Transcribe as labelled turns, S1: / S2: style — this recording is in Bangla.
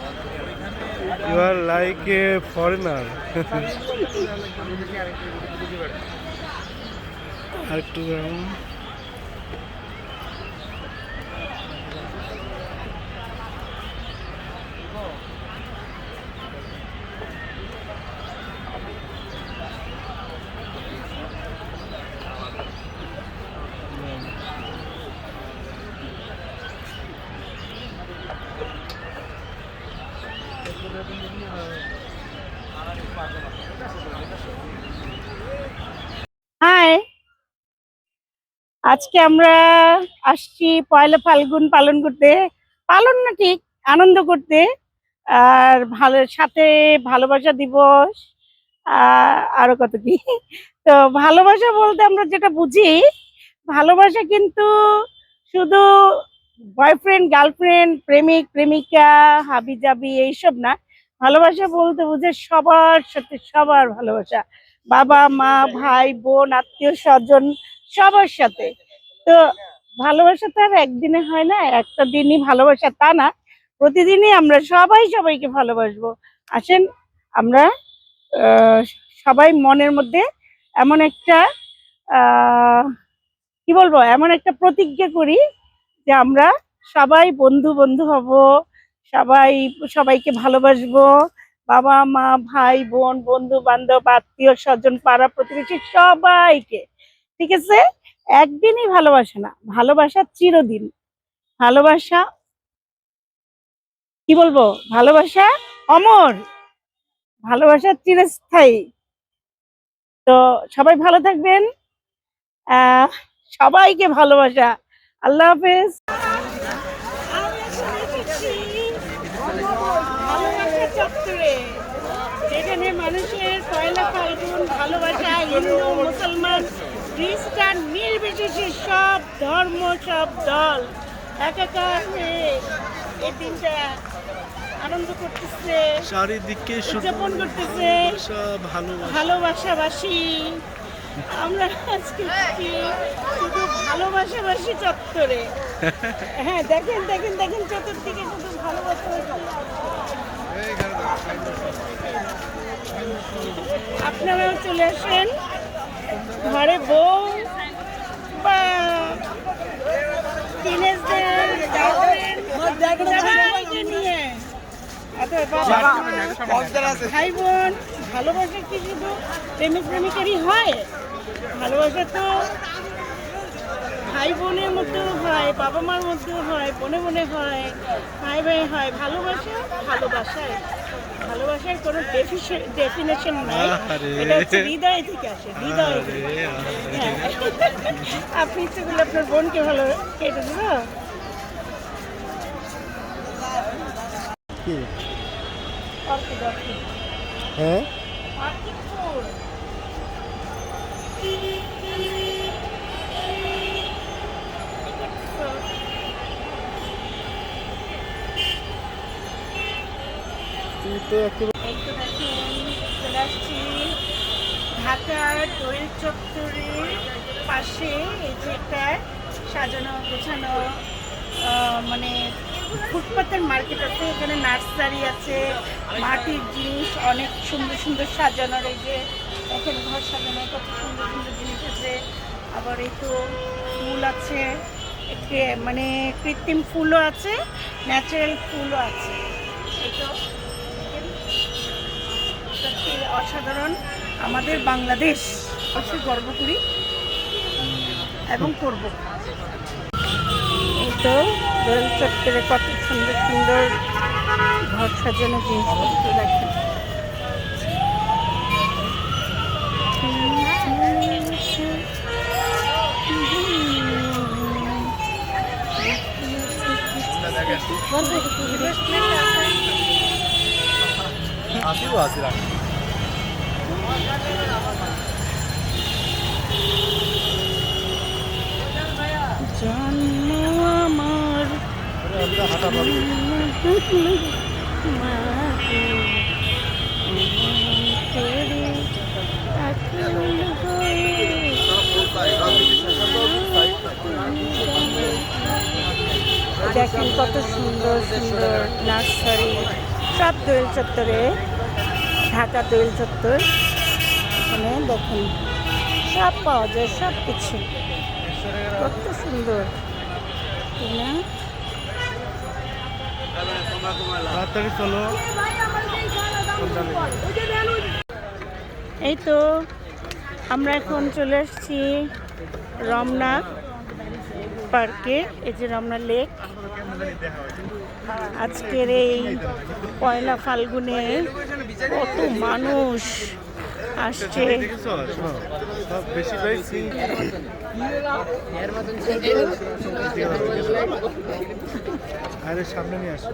S1: You are like a foreigner. আরেকটু দাঁড়ান।
S2: হাই, আজকে আমরা আসছি পয়লা ফাল্গুন পালন করতে। পালন না ঠিক, আনন্দ করতে। আর ভালো সাথে ভালোবাসা দিবস, আরো কত কি। তো ভালোবাসা বলতে আমরা যেটা বুঝি, ভালোবাসা কিন্তু শুধু বয়ফ্রেন্ড গার্লফ্রেন্ড প্রেমিক প্রেমিকা হাবি জাবি এইসব না। ভালোবাসা বলতে বুঝে সবার সাথে সবার ভালোবাসা, বাবা মা ভাই বোন আত্মীয় স্বজন সবার সাথে। তো ভালোবাসা তো আর একদিনে হয় না, একটা দিনই ভালোবাসা তা না, প্রতিদিনই আমরা সবাই সবাইকে ভালোবাসবো। আসেন আমরা আহ, সবাই মনের মধ্যে এমন একটা আহ কি বলবো, এমন একটা প্রতিজ্ঞা করি যে আমরা সবাই বন্ধু বন্ধু হব, সবাই সবাইকে ভালোবাসবো, বাবা মা ভাই বোন বন্ধু বান্ধব আত্মীয় স্বজন পাড়া প্রতিবেশী সবাইকে। ঠিক আছে, একদিনই ভালোবাসা না, ভালোবাসা চিরদিন। ভালোবাসা কি বলবো, ভালোবাসা অমর, ভালোবাসা চিরস্থায়ী। তো সবাই ভালো থাকবেন, আহ সবাইকে ভালোবাসা। আল্লাহ হাফেজ। ভালোবাসা চত্বরে, যেখানে মানুষের পয়লা ফাল্গুন ভালোবাসা হিন্দু মুসলমান খ্রিস্টান নির্বিশেষে সব ধর্ম সব দল একাকার হয়ে এই দিনটা আনন্দ করতেছে,
S1: চারিদিকে
S2: উদযাপন করতেছে ভালোবাসাবাসী। আমরা আজকে শুধু ভালোবাসাবাসী চত্বরে। হ্যাঁ দেখেন দেখেন দেখেন, চতুর্দিকে শুধু ভালোবাসা। আপনারাও চলে আসেন, ঘরে বউ বা টিনেজদের সবাইকে নিয়ে, ভাই বোন। ভালোবাসা কি শুধু প্রেমিক প্রেমিকারই হয়? ভালোবাসা তো ভাই বোনের মধ্যেও হয়, বাবা মার মধ্যেও হয়, বনে বনে হয়, ভাই ভাই হয়। ভালোবাসা ভালোবাসায়, ভালোবাসার কোনো ডেফিনেশন নাই, এটা হচ্ছে হৃদয় থেকে আসে, হৃদয় থেকে। হ্যাঁ, আপনি ইচ্ছে করলে আপনার বোনকে ভালো কেটে দেব।
S1: হ্যাঁ
S2: চলে আসছি ঢাকার দোয়েল চত্বরের পাশে। এই যে একটা সাজানো গোছানো মানে ফুটপাতের মার্কেট আছে, এখানে নার্সারি আছে, মাটির জিনিস অনেক সুন্দর সুন্দর সাজানোর। এই যে এখানে ঘর সাজানোর কত সুন্দর সুন্দর জিনিস আছে। আবার এই তো ফুল আছে, একটি মানে কৃত্রিম ফুলও আছে, ন্যাচারাল ফুলও আছে। এই তো সত্যি অসাধারণ। আমাদের বাংলাদেশ অবশ্যই গর্ব করি এবং করব। এই তো দোয়েল চত্বরে কত সুন্দর সুন্দর ঘর সাজানো জিনিসপত্র দেখেন। জন্ম আমার দেখেন কত সুন্দর সুন্দর নার্সারি। সব দোয়েল চত্বরে, ঢাকা দোয়েল চত্বর। এখানে দেখুন সব পাওয়া যায়, সব কিছু কত সুন্দর, তাই না?
S1: তাড়াতাড়ি চলো।
S2: এই তো আমরা এখন চলে এসেছি রমনা পার্কে। এই যে রমনা লেক। আজকের এই পয়লা ফাল্গুনে কত মানুষ আসছে।
S1: দেখেছো? শোনো, সব বেশিরভাগ আরে সামনে নিয়ে আসো।